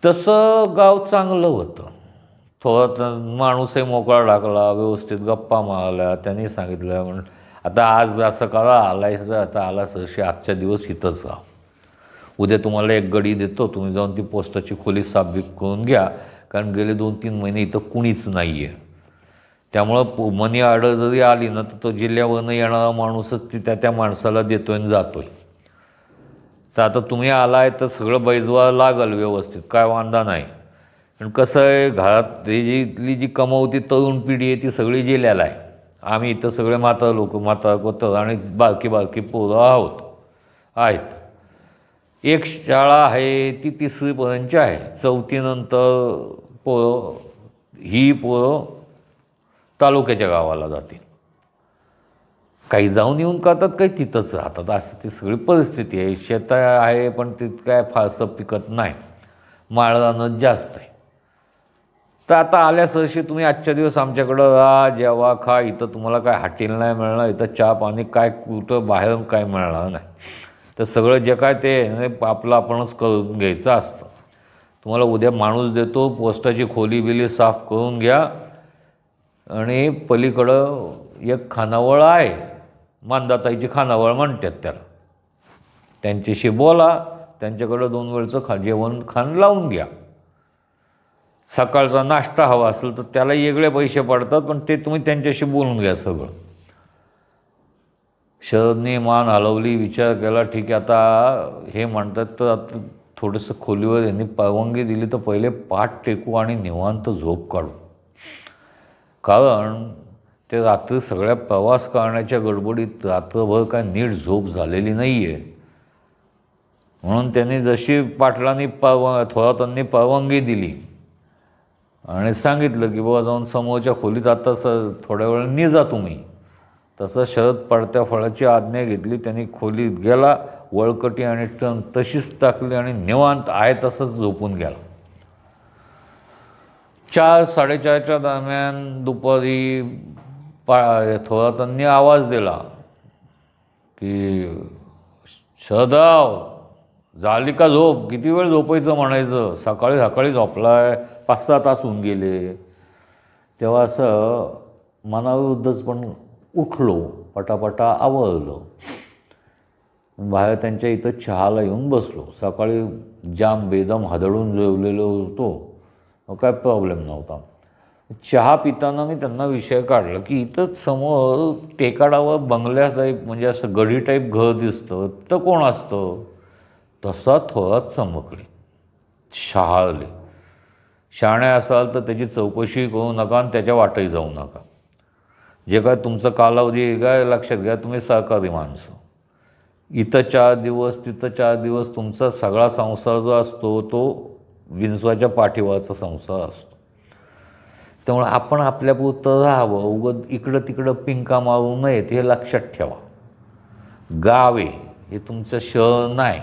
तसं गाव चांगलं होतं. थोडा माणूसही मोकळा टाकला, व्यवस्थित गप्पा मारल्या. त्यांनी सांगितलं म्हणून आता आज असं करा, आलायचं आता आलास अशी आजच्या दिवस इथंच राहा. उद्या तुम्हाला एक गडी देतो, तुम्ही जाऊन ती पोस्टाची खोली साफबीफ करून घ्या, कारण गेले 2-3 महिने इथं कुणीच नाही आहे. त्यामुळं मनी ऑर्डर जरी आली ना तर तो जिल्ह्यावरनं येणारा माणूसच ती त्या माणसाला देतोय आणि जातोय. तर आता तुम्ही आलाय तर सगळं बैजवा लागल व्यवस्थित, काय वांधा नाही. पण कसं आहे, घरात इथली जी कमावती तरुण पिढी आहे ती सगळी जिल्ह्याला आहे. आम्ही इथं सगळे म्हातारं लोक, म्हातारं कोतर आणि बारकी बारकी पोरं आहेत. एक शाळा आहे ती 3रीपर्यंतची आहे. 4थीनंतर ही पोरं तालुक्याच्या गावाला जातील. काही जाऊन येऊन करतात, काही तिथंच राहतात. असं ती सगळी परिस्थिती आहे. शेत आहे पण तिथं काय फारसं पिकत नाही, माळरानच जास्त आहे. तर आता आल्यासरशी तुम्ही आजच्या दिवस आमच्याकडं राहा, जेवा, खा. इथं तुम्हाला काय हॉटेल नाही मिळणार, इथं चहा पाणी काय कुठं बाहेरून काय मिळणार नाही. तर सगळं जे काय ते आपलं आपणच करून घ्यायचं असतं. तुम्हाला उद्या माणूस देतो, पोस्टाची खोली बिली साफ करून घ्या. आणि पलीकडं एक खानावळ आहे, मांदाताईची खानावळ म्हणतात त्याला. त्यांच्याशी बोला, त्यांच्याकडं 2 वेळचं जेवण खाण लावून घ्या. सकाळचा नाश्ता हवा असेल तर त्याला वेगळे पैसे पडतात, पण ते तुम्ही त्यांच्याशी बोलून घ्या सगळं. शरदने मान हलवली, विचार केला. ठीक आहे, आता हे म्हणतात तर आता थोडंसं खोलीवर यांनी परवानगी दिली तर पहिले पाठ टेकू आणि निवांत झोप काढू. कारण ते रात्री सगळ्या प्रवास करण्याच्या गडबडीत रात्रभर काय नीट झोप झालेली नाही आहे. म्हणून त्यांनी जशी पाटलांनी थोरातांनी परवानगी दिली आणि सांगितलं की बाबा जाऊन समोरच्या खोलीत आता थोड्या वेळाने जा तुम्ही, तसं शरद पडत्या फळाची आज्ञा घेतली. त्यांनी खोलीत गेला, वळकटी आणि टंग तशीच टाकली आणि निवांत आहे तसंच झोपून गेला. 4-4:30च्या दरम्यान दुपारी थोरातांनी आवाज दिला की शरदाव, झाली का झोप? किती वेळ झोपायचं म्हणायचं? सकाळी झोपलाय, 5-6 तास होऊन गेले. तेव्हा असं मनाविरुद्धच पण उठलो, पटापटा आवरलं, बाहेर त्यांच्या इथं चहाला येऊन बसलो. सकाळी जाम बेदम हादळून जेवलेलो होतो, काय प्रॉब्लेम नव्हता. चहा पिताना मी त्यांना विषय काढला की इथंच समोर टेकाडावर बंगल्या टाईप म्हणजे असं गडी टाईप घर दिसतं, तर कोण असतं? तसा थोरात चमकले, शहाळले. शहाणे असाल तर त्याची चौकशी करू नका आणि त्याच्या वाटही जाऊ नका. जे काय तुमचं कालावधी काय लक्षात घ्या, तुम्ही सहकारी माणसं. इथं 4 दिवस तिथं 4 दिवस तुमचा सगळा संसार जो असतो तो विंचवाच्या पाठीवरचा संसार असतो. त्यामुळे आपण आपल्यापुरतं राहावं, उगाच इकडं तिकडं पिंका मारू नयेत हे लक्षात ठेवा. गाव आहे हे तुमचं शहर नाही.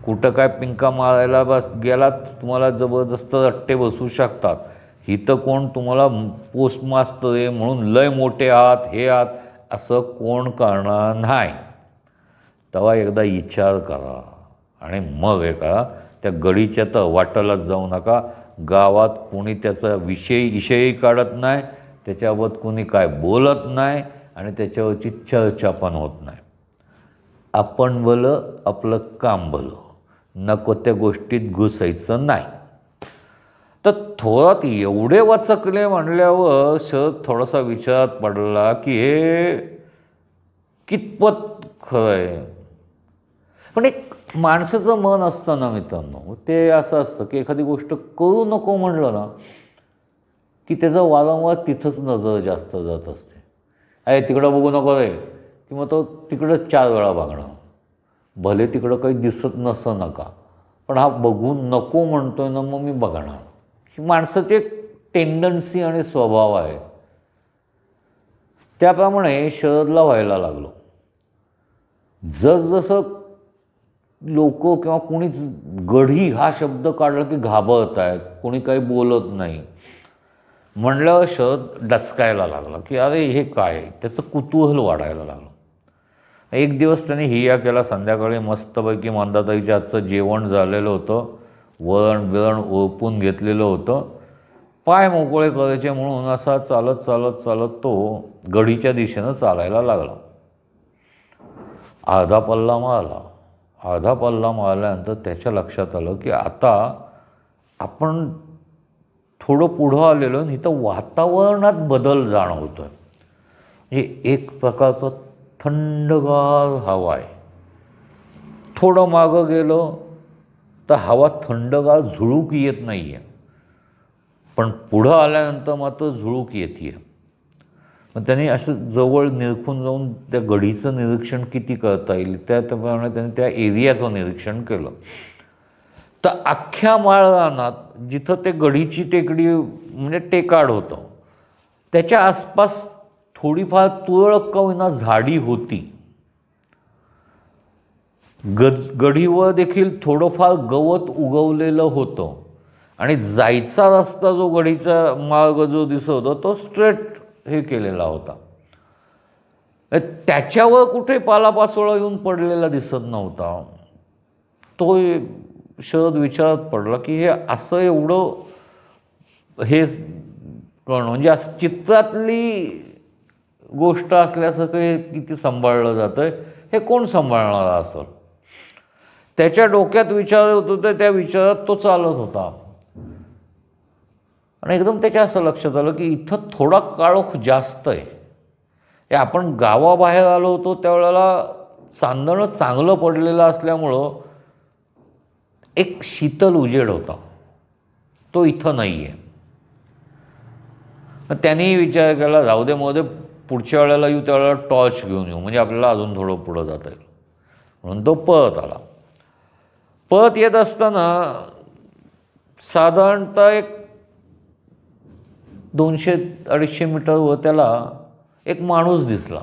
कुठं काय पिंका मारायला बस गेलात तुम्हाला जबरदस्त रट्टे बसू शकतात. इथं कोण तुम्हाला पोस्ट मास्तर आहे म्हणून लय मोठे आहात हे आहात असं कोण करणार नाही. तेव्हा एकदा विचार करा आणि मग हे करा. त्या गडीच्या तर वाटालाच जाऊ नका. गावात कोणी त्याचा विषयही काढत नाही, त्याच्याबाबत कोणी काय बोलत नाही आणि त्याच्यावरची चर्चा पण होत नाही. आपण भलं, आपलं काम भलं, नको त्या गोष्टीत घुसायचं नाही. तर थोरात एवढे वचकले म्हणल्यावर शरद थोडासा विचारात पडला की हे कितपत खरं आहे. पण एक माणसाचं मन असतं ना मित्रांनो, ते असं असतं की एखादी गोष्ट करू नको म्हणलं ना की त्याचं वारंवार तिथंच नजर जास्त जात असते. आहे तिकडं बघू नको रे, की मग तो तिकडंच 4 वेळा बघणार. भले तिकडं काही दिसत नसं नका, पण हा बघून नको म्हणतोय ना मग मी बघणार. ही माणसाची एक टेंडन्सी आणि स्वभाव आहे. त्याप्रमाणे शरदला व्हायला लागलो. जसजसं लोक किंवा कोणीच गढी हा शब्द काढला की घाबरत आहेत, कोणी काही बोलत नाही म्हणल्यावर शरद डचकायला लागला की अरे हे काय. त्याचं कुतूहल वाढायला लागलं. एक दिवस त्याने हिया केला. संध्याकाळी मस्तपैकी मंदाताईच्या हातचं जेवण झालेलं होतं. वळण बिळण ओळपून घेतलेलं होतं. पाय मोकळे करायचे म्हणून असा चालत चालत चालत तो गडीच्या दिशेनं चालायला लागला. अर्धा पल्ला मारला. अर्धा पल्ला मारल्यानंतर त्याच्या लक्षात आलं की आता आपण थोडं पुढं आलेलो आणि इथं वातावरणात बदल जाणवतो आहे. म्हणजे एक प्रकारचं थंडगार हवा आहे. थोडं मागं गेलो तर हवा थंडगार झुळूक येत नाही आहे, पण पुढं आल्यानंतर मात्र झुळूक येते आहे. मग त्यांनी असं जवळ निरखून जाऊन त्या गडीचं निरीक्षण किती करता येईल त्याप्रमाणे त्यांनी त्या एरियाचं निरीक्षण केलं. तर अख्ख्या माळरानात जिथं ते गडीची टेकडी म्हणजे टेकाड होतं त्याच्या आसपास थोडीफार तुरळक का होईना झाडी होती. गडीवर देखील थोडंफार गवत उगवलेलं होतं आणि जायचा रस्ता जो गडीचा मार्ग जो दिसत होता तो स्ट्रेट हे केलेला होता. त्याच्यावर कुठे पालापाचोळा येऊन पडलेला दिसत नव्हता. तो शरद विचारात पडला की हे असं एवढं हे करणं म्हणजे असं चित्रातली गोष्ट असल्यासारखं हे किती सांभाळलं जातं हे कोण सांभाळणार असेल. त्याच्या डोक्यात विचार होत होते. त्या विचारात तो चालत होता आणि एकदम त्याच्या असं लक्षात आलं की इथं थोडा काळोख जास्त आहे. हे आपण गावाबाहेर आलो होतो त्यावेळेला चांदणं चांगलं पडलेलं असल्यामुळं एक शीतल उजेड होता, तो इथं नाही आहे. मग त्यांनीही विचार केला जाऊ दे मध्ये पुढच्या वेळेला येऊ त्यावेळेला टॉर्च घेऊन येऊ म्हणजे आपल्याला अजून थोडं पुढं जाता येईल. म्हणून तो पळत आला. पळत येत असताना साधारणतः एक 200-250 मीटरवर त्याला एक माणूस दिसला.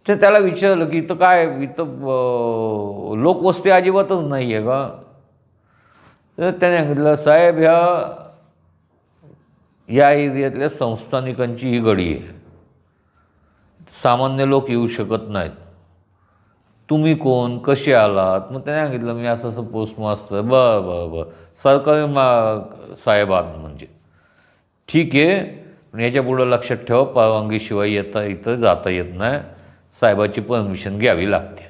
ते त्याला विचारलं की इथं काय इथं लोकवस्ती अजिबातच नाही आहे का. तर त्याने सांगितलं साहेब या एरियातल्या संस्थानिकांची ही गडी आहे, सामान्य लोक येऊ शकत नाहीत. तुम्ही कोण, कसे आलात. मग त्याने सांगितलं मी असं असं पोस्ट मास्टर. बरं सरकारी साहेब आहात म्हणजे ठीक आहे, पण याच्या पुढं लक्षात ठेवा परवानगीशिवाय इथं जाता येत नाही, साहेबाची परमिशन घ्यावी लागते.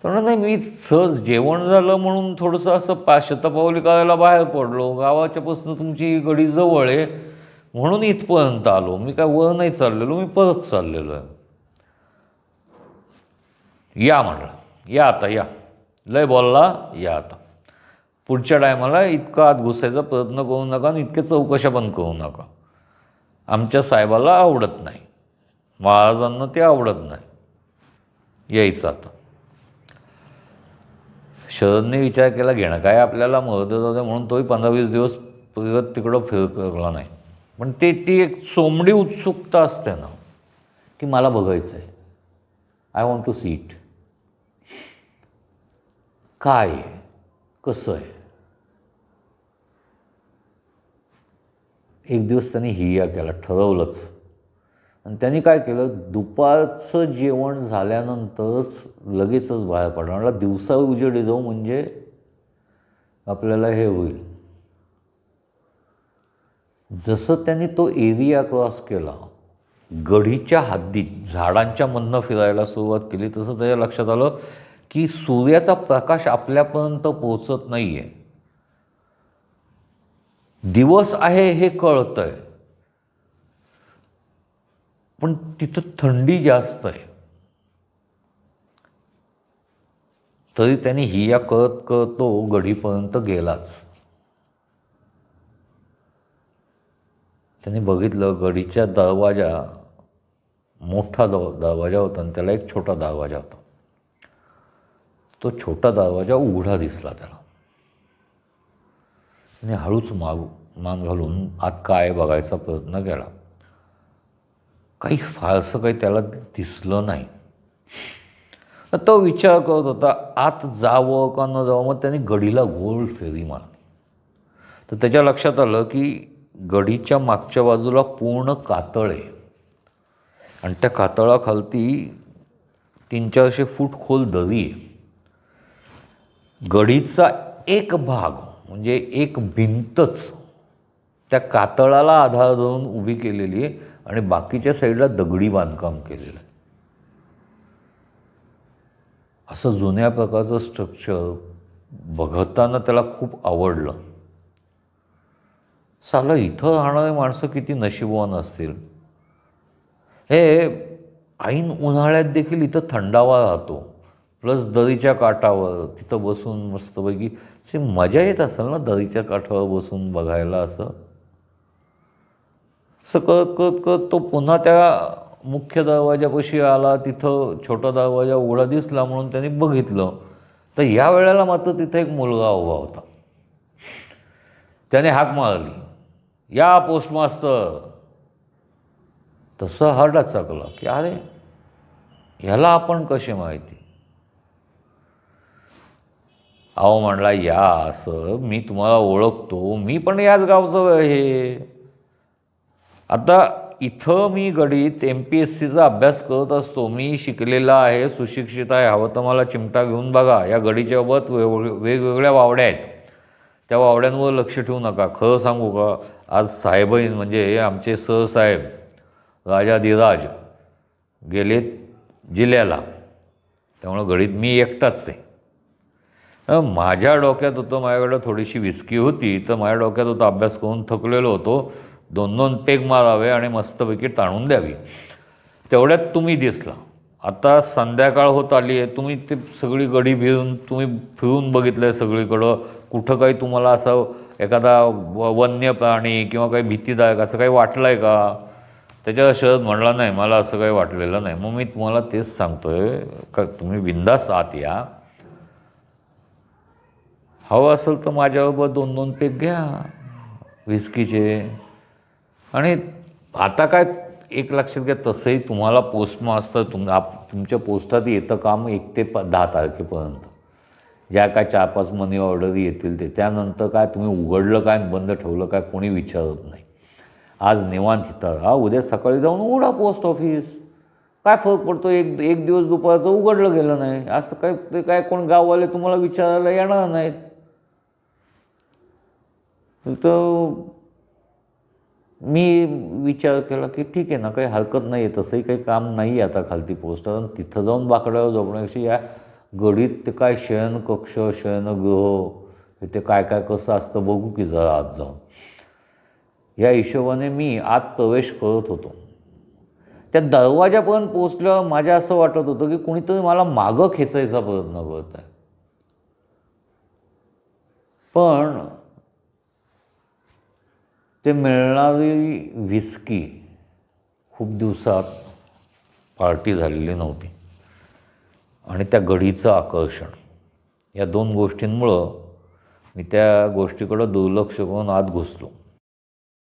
तर नाही मी सहज जेवण झालं म्हणून थोडंसं असं शतपावली करायला बाहेर पडलो, गावाच्यापासून तुमची गडी जवळ आहे म्हणून इथपर्यंत आलो, मी काय वर नाही चाललेलो, मी परत चाललेलो आहे. या म्हणला, या आता या, लय बोलला, या आता. पुढच्या टायमाला इतका आत घुसायचा प्रयत्न करू नका आणि इतके चौकशा पण करू नका. आमच्या साहेबाला आवडत नाही, महाराजांना ते आवडत नाही, यायचं आता. शरदने विचार केला घेणं काय आपल्याला मदत होते म्हणून तोही 15-20 दिवस परत तिकडं फिरकला नाही. पण ती एक सोमडी उत्सुकता असते ना की मला बघायचं आहे, I want to see it. काय आहे, कसं आहे. एक दिवस त्यांनी हिया केला, ठरवलंच. आणि त्यांनी काय केलं, दुपारचं जेवण झाल्यानंतरच लगेचच बाहेर पडला. मला दिवसा उजेडी जाऊ म्हणजे आपल्याला हे होईल. जसं त्यांनी तो एरिया क्रॉस केला, गडीच्या हद्दीत झाडांच्या मधनं फिरायला सुरुवात केली, तसं त्याच्या लक्षात आलं की सूर्याचा प्रकाश आपल्यापर्यंत पोहोचत नाही आहे. दिवस आहे हे कळतंय, पण तिथं थंडी जास्त आहे. तरी त्यांनी हिया करत करत तो गडीपर्यंत गेलाच. त्यांनी बघितलं गडीच्या दरवाजा, मोठा दरवाजा होता आणि त्याला एक छोटा दरवाजा होता. तो छोटा दरवाजा उघडा दिसला त्याला. त्याने हळूच मान घालून आत काय बघायचा प्रयत्न केला. काही फारसं काही त्याला दिसलं नाही. तर तो विचार करत होता आत जावं का न जावं. मग त्याने गडीला गोल फेरी मारली. तर त्याच्या लक्षात आलं की गडीच्या मागच्या बाजूला पूर्ण कातळ आहे आणि त्या कातळाखालती 300-400 फूट खोल दरी आहे. गडीचा एक भाग म्हणजे एक भिंतच त्या कातळाला आधार धरून उभी केलेली आहे आणि बाकीच्या साईडला दगडी बांधकाम केलेलं आहे. असं जुन्या प्रकारचं स्ट्रक्चर बघताना त्याला खूप आवडलं. साला इथं राहणारे माणसं किती नशीबवान असतील. हे ऐन उन्हाळ्यात देखील इथं थंडावा राहतो, प्लस दरीच्या काठावर तिथं बसून मस्तपैकी अशी मजा येत असेल ना दरीच्या काठावर बसून बघायला. असं असं करत करत करत तो पुन्हा त्या मुख्य दरवाजापाशी आला. तिथं छोटा दरवाजा उघडा दिसला म्हणून त्याने बघितलं, तर या वेळेला मात्र तिथं एक मुलगा उभा होता. त्याने हाक मारली, या पोस्टमास्तर. तसं हा डचकला की अरे ह्याला आपण कसे माहिती. अहो म्हणला, या असं मी तुम्हाला ओळखतो, मी पण याच गावचं आहे. आता इथं मी गडीत MPSCचा अभ्यास करत असतो. मी शिकलेला आहे, सुशिक्षित आहे. हवं तर मला चिमटा घेऊन बघा. या गडीच्याबाबत वेगवेगळ्या वावड्या आहेत, त्या वावड्यांवर लक्ष ठेवू नका. खरं सांगू का, आज साहेबईन म्हणजे आमचे सरसाहेब राजाधिराज गेलेत जिल्ह्याला, त्यामुळं गडीत मी एकटाच आहे. माझ्या डोक्यात होतं, माझ्याकडं थोडीशी विस्की होती, तर माझ्या डोक्यात होतं अभ्यास करून थकलेलो होतो, 2-2 पेग मारावे आणि मस्तपैकी ताणून द्यावी. तेवढ्यात तुम्ही दिसला. आता संध्याकाळ होत आली आहे, तुम्ही ते सगळी गडी तुम्ही फिरून बघितलं आहे सगळीकडं. कुठं काही तुम्हाला असं एखादा वन्य प्राणी किंवा काही भीतीदायक असं काही वाटलं आहे का? त्याच्या शरद म्हणला, नाही मला असं काही वाटलेलं नाही. मग मी तुम्हाला तेच सांगतो आहे का, तुम्ही बिनधास्त आत या. हवं असेल तर माझ्याबरोबर 2-2 पेग घ्या विस्कीचे. आणि आता काय एक लक्षात घ्या, तसंही तुम्हाला पोस्टमास्तर तुमच्या पोस्टात येतं काम 1 ते 10 तारखेपर्यंत. ज्या काय 4-5 मनी ऑर्डरी येतील ते, त्यानंतर काय तुम्ही उघडलं काय बंद ठेवलं काय कोणी विचारत नाही. आज निवांत इथं राहा, उद्या सकाळी जाऊन उघडा पोस्ट ऑफिस. काय फरक पडतो, एक दिवस दुपारचं उघडलं गेलं नाही असं काय, ते काय कोण गाववाले तुम्हाला विचारायला येणार नाहीत. तर मी विचार केला की ठीक आहे ना, काही हरकत नाही आहे, तसंही काही काम नाही आहे आता खालती पोस्टावर. तिथं जाऊन बाकड्यावर झोपण्यापेक्षा या गडीत ते काय शयनकक्ष, शयनगृह, ते काय काय कसं असतं बघू की जरा आत जाऊन. या हिशोबाने मी आत प्रवेश करत होतो. त्या दरवाजापर्यंत पोचल्यावर माझ्या असं वाटत होतं की कुणीतरी मला मागं खेचायचा प्रयत्न करत आहे. पण ते मिळणारी विस्की खूप दिवसात पार्टी झालेली नव्हती आणि त्या गडीचं आकर्षण, या 2 गोष्टींमुळं मी त्या गोष्टीकडं दुर्लक्ष करून आत घुसलो.